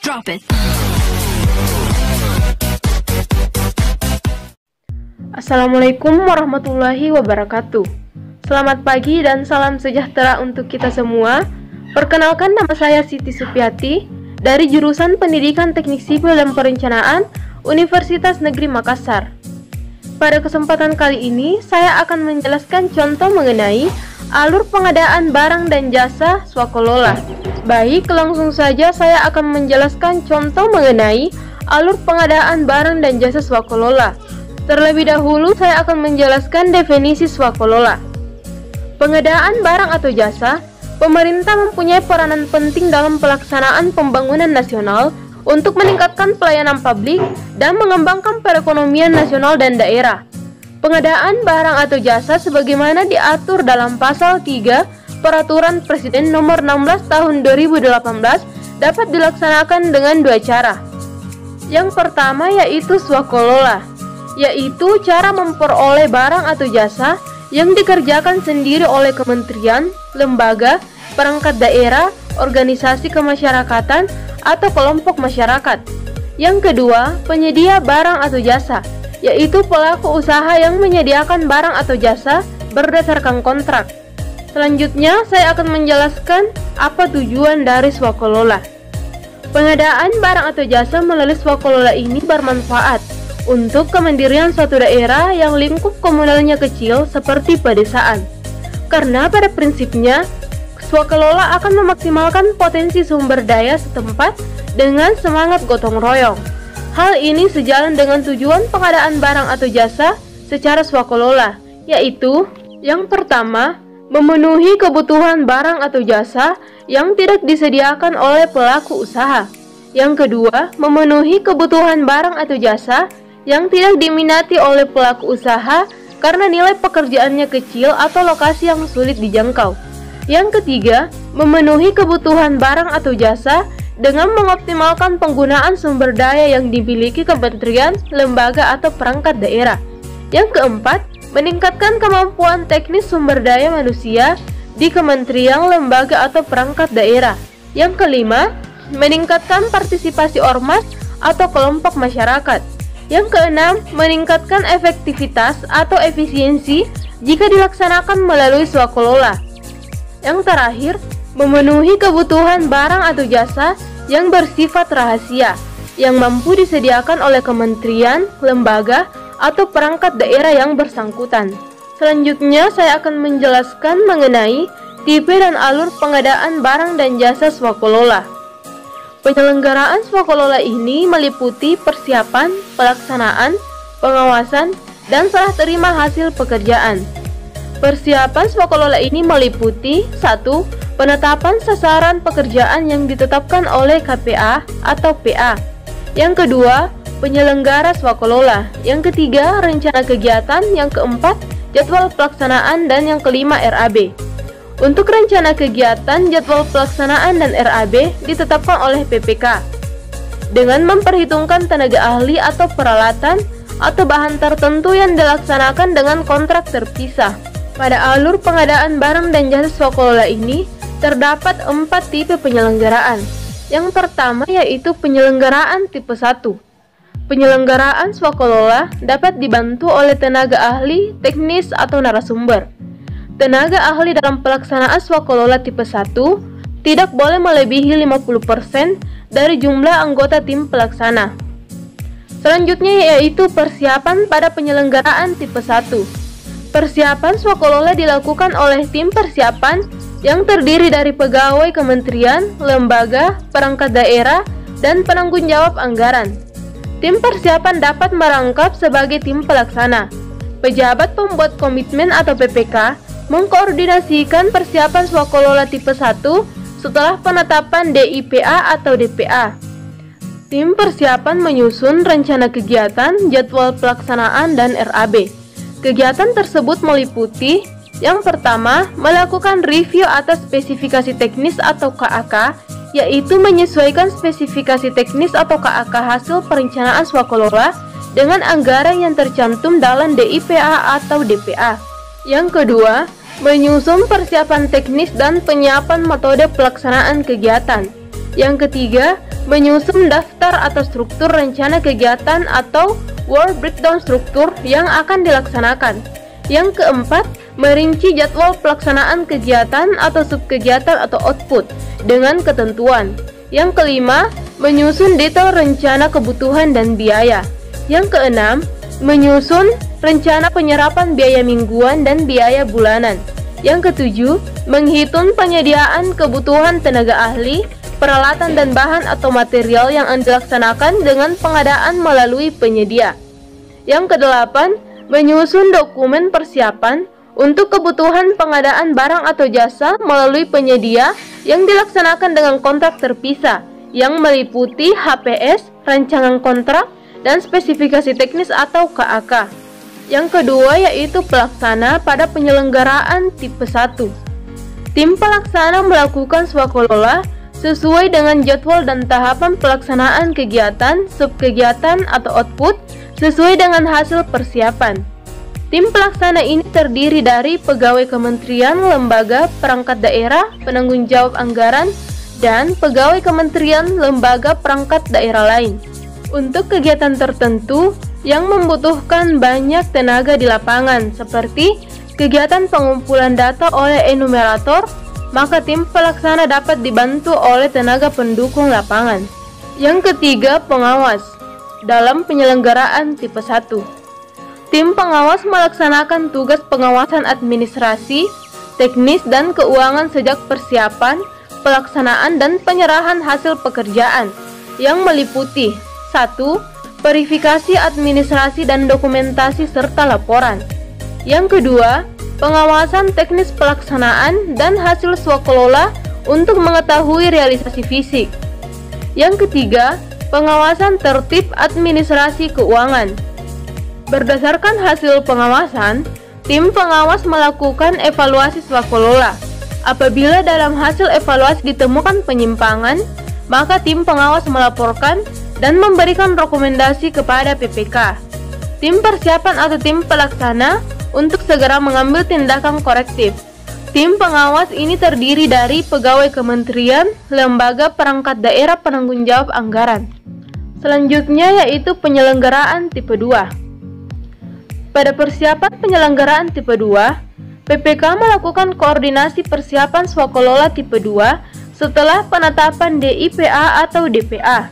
Drop it. Assalamualaikum warahmatullahi wabarakatuh. Selamat pagi dan salam sejahtera untuk kita semua. Perkenalkan, nama saya Siti Supiati dari jurusan Pendidikan Teknik Sipil dan Perencanaan Universitas Negeri Makassar. Pada kesempatan kali ini, saya akan menjelaskan contoh mengenai alur pengadaan barang dan jasa swakolola. Baik, langsung saja saya akan menjelaskan contoh mengenai alur pengadaan barang dan jasa swakolola. Terlebih dahulu, saya akan menjelaskan definisi swakolola. Pengadaan barang atau jasa, pemerintah mempunyai peranan penting dalam pelaksanaan pembangunan nasional untuk meningkatkan pelayanan publik dan mengembangkan perekonomian nasional dan daerah. Pengadaan barang atau jasa sebagaimana diatur dalam pasal 3 Peraturan Presiden Nomor 16 Tahun 2018 dapat dilaksanakan dengan dua cara. Yang pertama yaitu swakolola, yaitu cara memperoleh barang atau jasa yang dikerjakan sendiri oleh kementerian, lembaga, perangkat daerah, organisasi kemasyarakatan, atau kelompok masyarakat. Yang kedua, penyedia barang atau jasa, yaitu pelaku usaha yang menyediakan barang atau jasa berdasarkan kontrak. Selanjutnya, saya akan menjelaskan apa tujuan dari swakolola. Pengadaan barang atau jasa melalui swakolola ini bermanfaat untuk kemandirian suatu daerah yang lingkup komunalnya kecil seperti pedesaan. Karena pada prinsipnya, swakolola akan memaksimalkan potensi sumber daya setempat dengan semangat gotong royong. Hal ini sejalan dengan tujuan pengadaan barang atau jasa secara swakolola, yaitu yang pertama, memenuhi kebutuhan barang atau jasa yang tidak disediakan oleh pelaku usaha. Yang kedua, memenuhi kebutuhan barang atau jasa yang tidak diminati oleh pelaku usaha karena nilai pekerjaannya kecil atau lokasi yang sulit dijangkau. Yang ketiga, memenuhi kebutuhan barang atau jasa dengan mengoptimalkan penggunaan sumber daya yang dimiliki kementerian, lembaga, atau perangkat daerah. Yang keempat, meningkatkan kemampuan teknis sumber daya manusia di kementerian, lembaga, atau perangkat daerah. Yang kelima, meningkatkan partisipasi ormas atau kelompok masyarakat. Yang keenam, meningkatkan efektivitas atau efisiensi jika dilaksanakan melalui swakolola. Yang terakhir, memenuhi kebutuhan barang atau jasa yang bersifat rahasia, yang mampu disediakan oleh kementerian, lembaga, atau perangkat daerah yang bersangkutan. Selanjutnya, saya akan menjelaskan mengenai tipe dan alur pengadaan barang dan jasa swakolola. Penyelenggaraan swakolola ini meliputi persiapan, pelaksanaan, pengawasan, dan serah terima hasil pekerjaan. Persiapan swakolola ini meliputi 1. Penetapan sasaran pekerjaan yang ditetapkan oleh KPA atau PA. Yang kedua, penyelenggara swakolola. Yang ketiga, rencana kegiatan. Yang keempat, jadwal pelaksanaan. Dan yang kelima, RAB. Untuk rencana kegiatan, jadwal pelaksanaan, dan RAB ditetapkan oleh PPK dengan memperhitungkan tenaga ahli atau peralatan atau bahan tertentu yang dilaksanakan dengan kontrak terpisah. Pada alur pengadaan barang dan jasa swakolola ini terdapat 4 tipe penyelenggaraan. Yang pertama yaitu penyelenggaraan tipe 1. Penyelenggaraan swakolola dapat dibantu oleh tenaga ahli, teknis, atau narasumber. Tenaga ahli dalam pelaksanaan swakolola tipe 1 tidak boleh melebihi 50% dari jumlah anggota tim pelaksana. Selanjutnya yaitu persiapan pada penyelenggaraan tipe 1. Persiapan swakolola dilakukan oleh tim persiapan yang terdiri dari pegawai kementerian, lembaga, perangkat daerah, dan penanggung jawab anggaran. Tim persiapan dapat merangkap sebagai tim pelaksana. Pejabat pembuat komitmen atau PPK mengkoordinasikan persiapan swakolola tipe 1 setelah penetapan DIPA atau DPA. Tim persiapan menyusun rencana kegiatan, jadwal pelaksanaan, dan RAB. Kegiatan tersebut meliputi yang pertama, melakukan review atas spesifikasi teknis atau KAK, yaitu menyesuaikan spesifikasi teknis atau KAK hasil perencanaan swakolola dengan anggaran yang tercantum dalam DIPA atau DPA. Yang kedua, menyusun persiapan teknis dan penyiapan metode pelaksanaan kegiatan. Yang ketiga, menyusun daftar atau struktur rencana kegiatan atau work breakdown struktur yang akan dilaksanakan. Yang keempat, merinci jadwal pelaksanaan kegiatan atau subkegiatan atau output dengan ketentuan. Yang kelima, menyusun detail rencana kebutuhan dan biaya. Yang keenam, menyusun rencana penyerapan biaya mingguan dan biaya bulanan. Yang ketujuh, menghitung penyediaan kebutuhan tenaga ahli, peralatan dan bahan atau material yang dilaksanakan dengan pengadaan melalui penyedia. Yang kedelapan, menyusun dokumen persiapan untuk kebutuhan pengadaan barang atau jasa melalui penyedia yang dilaksanakan dengan kontrak terpisah yang meliputi HPS, rancangan kontrak, dan spesifikasi teknis atau KAK. Yang kedua yaitu pelaksana pada penyelenggaraan tipe 1. Tim pelaksana melakukan swakolola sesuai dengan jadwal dan tahapan pelaksanaan kegiatan, subkegiatan atau output sesuai dengan hasil persiapan. Tim pelaksana ini terdiri dari pegawai kementerian, lembaga, perangkat daerah, penanggung jawab anggaran, dan pegawai kementerian, lembaga, perangkat daerah lain. Untuk kegiatan tertentu yang membutuhkan banyak tenaga di lapangan, seperti kegiatan pengumpulan data oleh enumerator, maka tim pelaksana dapat dibantu oleh tenaga pendukung lapangan. Yang ketiga, pengawas dalam penyelenggaraan tipe 1. Tim pengawas melaksanakan tugas pengawasan administrasi, teknis, dan keuangan sejak persiapan, pelaksanaan, dan penyerahan hasil pekerjaan yang meliputi 1. Verifikasi administrasi dan dokumentasi serta laporan. Yang kedua, pengawasan teknis pelaksanaan dan hasil swakolola untuk mengetahui realisasi fisik. Yang ketiga, pengawasan tertib administrasi keuangan. Berdasarkan hasil pengawasan, tim pengawas melakukan evaluasi swakolola. Apabila dalam hasil evaluasi ditemukan penyimpangan, maka tim pengawas melaporkan dan memberikan rekomendasi kepada PPK. Tim persiapan atau tim pelaksana untuk segera mengambil tindakan korektif. Tim pengawas ini terdiri dari pegawai kementerian, lembaga, perangkat daerah, penanggung jawab anggaran. Selanjutnya yaitu penyelenggaraan tipe 2. Pada persiapan penyelenggaraan tipe 2, PPK melakukan koordinasi persiapan swakolola tipe 2 setelah penetapan DIPA atau DPA.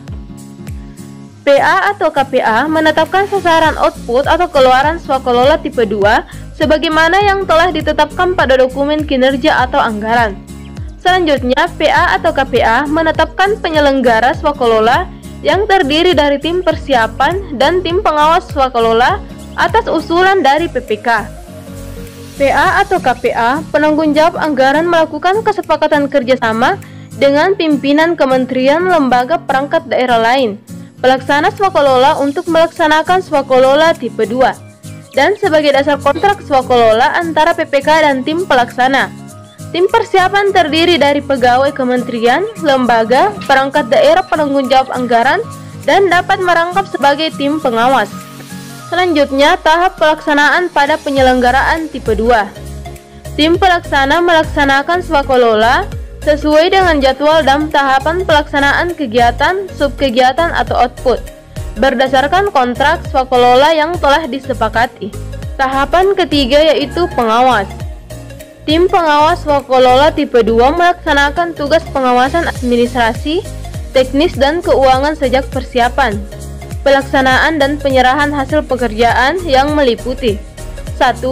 PA atau KPA menetapkan sasaran output atau keluaran swakolola tipe 2 sebagaimana yang telah ditetapkan pada dokumen kinerja atau anggaran. Selanjutnya, PA atau KPA menetapkan penyelenggara swakolola yang terdiri dari tim persiapan dan tim pengawas swakolola atas usulan dari PPK. PA atau KPA, penanggung jawab anggaran melakukan kesepakatan kerjasama dengan pimpinan kementerian, lembaga, perangkat daerah lain, pelaksana swakolola untuk melaksanakan swakolola tipe 2 dan sebagai dasar kontrak swakolola antara PPK dan tim pelaksana. Tim persiapan terdiri dari pegawai kementerian, lembaga, perangkat daerah, penanggung jawab anggaran, dan dapat merangkap sebagai tim pengawas. Selanjutnya, tahap pelaksanaan pada penyelenggaraan tipe 2. Tim pelaksana melaksanakan swakolola sesuai dengan jadwal dan tahapan pelaksanaan kegiatan, subkegiatan atau output berdasarkan kontrak swakolola yang telah disepakati. Tahapan ketiga yaitu pengawas. Tim pengawas swakolola tipe 2 melaksanakan tugas pengawasan administrasi, teknis, dan keuangan sejak persiapan, pelaksanaan, dan penyerahan hasil pekerjaan yang meliputi 1.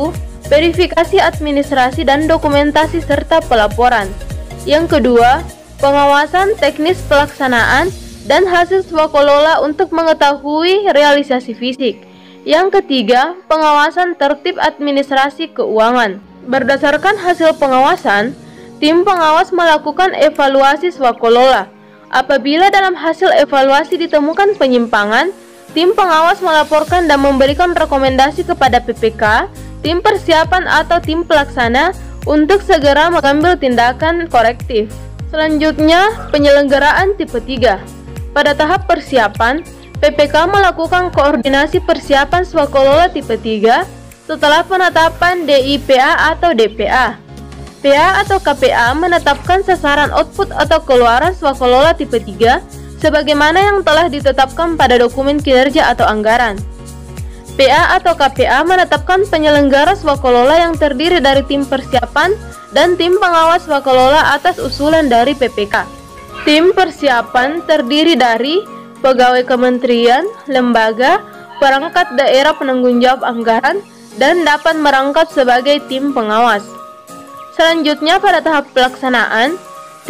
Verifikasi administrasi dan dokumentasi serta pelaporan. Yang kedua, pengawasan teknis pelaksanaan dan hasil swakolola untuk mengetahui realisasi fisik. Yang ketiga, pengawasan tertib administrasi keuangan. Berdasarkan hasil pengawasan, tim pengawas melakukan evaluasi swakolola. Apabila dalam hasil evaluasi ditemukan penyimpangan, tim pengawas melaporkan dan memberikan rekomendasi kepada PPK, tim persiapan atau tim pelaksana untuk segera mengambil tindakan korektif. Selanjutnya, penyelenggaraan tipe 3. Pada tahap persiapan, PPK melakukan koordinasi persiapan swakolola tipe 3 setelah penetapan DIPA atau DPA. PA atau KPA menetapkan sasaran output atau keluaran swakolola tipe 3 sebagaimana yang telah ditetapkan pada dokumen kinerja atau anggaran. PA atau KPA menetapkan penyelenggara swakolola yang terdiri dari tim persiapan dan tim pengawas swakolola atas usulan dari PPK. Tim persiapan terdiri dari pegawai kementerian, lembaga, perangkat daerah penanggung jawab anggaran, dan dapat merangkap sebagai tim pengawas. Selanjutnya pada tahap pelaksanaan,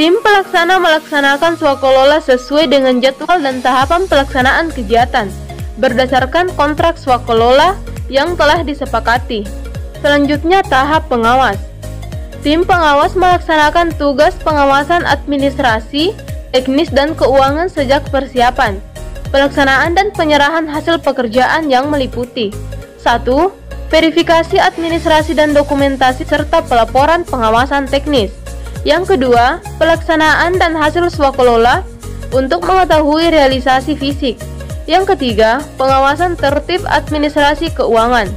tim pelaksana melaksanakan swakolola sesuai dengan jadwal dan tahapan pelaksanaan kegiatan berdasarkan kontrak swakolola yang telah disepakati. Selanjutnya tahap pengawas. Tim pengawas melaksanakan tugas pengawasan administrasi, teknis dan keuangan sejak persiapan, pelaksanaan dan penyerahan hasil pekerjaan yang meliputi 1. Verifikasi administrasi dan dokumentasi serta pelaporan pengawasan teknis. Yang kedua, pelaksanaan dan hasil swakolola untuk mengetahui realisasi fisik. Yang ketiga, pengawasan tertib administrasi keuangan.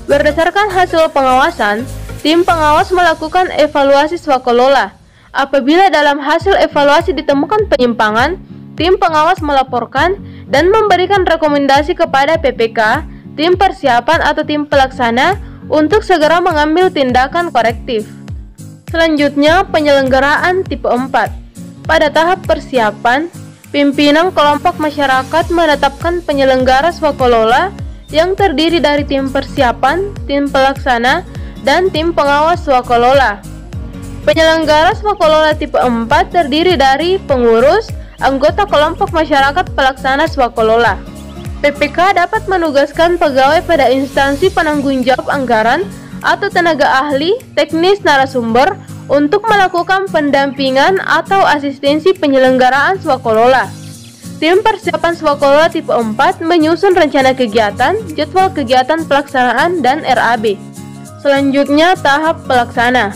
Berdasarkan hasil pengawasan, tim pengawas melakukan evaluasi swakolola. Apabila dalam hasil evaluasi ditemukan penyimpangan, tim pengawas melaporkan dan memberikan rekomendasi kepada PPK, tim persiapan atau tim pelaksana untuk segera mengambil tindakan korektif. Selanjutnya, penyelenggaraan tipe 4. Pada tahap persiapan, pimpinan kelompok masyarakat menetapkan penyelenggara swakolola yang terdiri dari tim persiapan, tim pelaksana, dan tim pengawas swakolola. Penyelenggara swakolola tipe 4 terdiri dari pengurus, anggota kelompok masyarakat pelaksana swakolola. PPK dapat menugaskan pegawai pada instansi penanggung jawab anggaran atau tenaga ahli, teknis narasumber untuk melakukan pendampingan atau asistensi penyelenggaraan swakolola. Tim persiapan swakolola tipe 4 menyusun rencana kegiatan, jadwal kegiatan pelaksanaan, dan RAB. Selanjutnya tahap pelaksana.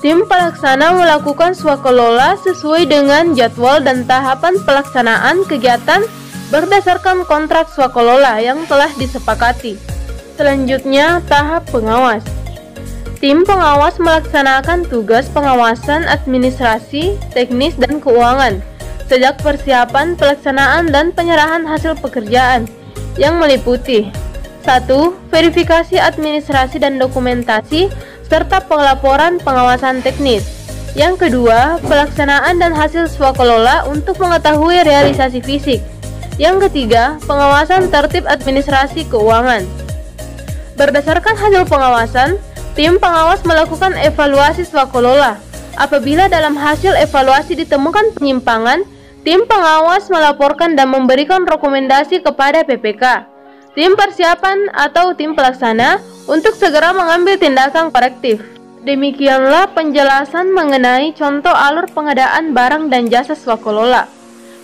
Tim pelaksana melakukan swakolola sesuai dengan jadwal dan tahapan pelaksanaan kegiatan berdasarkan kontrak swakolola yang telah disepakati. Selanjutnya, tahap pengawas. Tim pengawas melaksanakan tugas pengawasan administrasi, teknis, dan keuangan sejak persiapan, pelaksanaan, dan penyerahan hasil pekerjaan yang meliputi 1. Verifikasi administrasi dan dokumentasi serta pelaporan pengawasan teknis. Yang kedua, pelaksanaan dan hasil swakolola untuk mengetahui realisasi fisik. Yang ketiga, pengawasan tertib administrasi keuangan. Berdasarkan hasil pengawasan, tim pengawas melakukan evaluasi swakolola. Apabila dalam hasil evaluasi ditemukan penyimpangan, tim pengawas melaporkan dan memberikan rekomendasi kepada PPK, tim persiapan atau tim pelaksana untuk segera mengambil tindakan korektif. Demikianlah penjelasan mengenai contoh alur pengadaan barang dan jasa swakolola.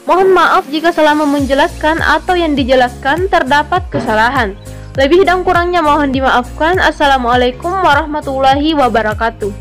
Mohon maaf jika selama menjelaskan atau yang dijelaskan terdapat kesalahan. Lebih dan kurangnya mohon dimaafkan. Assalamualaikum warahmatullahi wabarakatuh.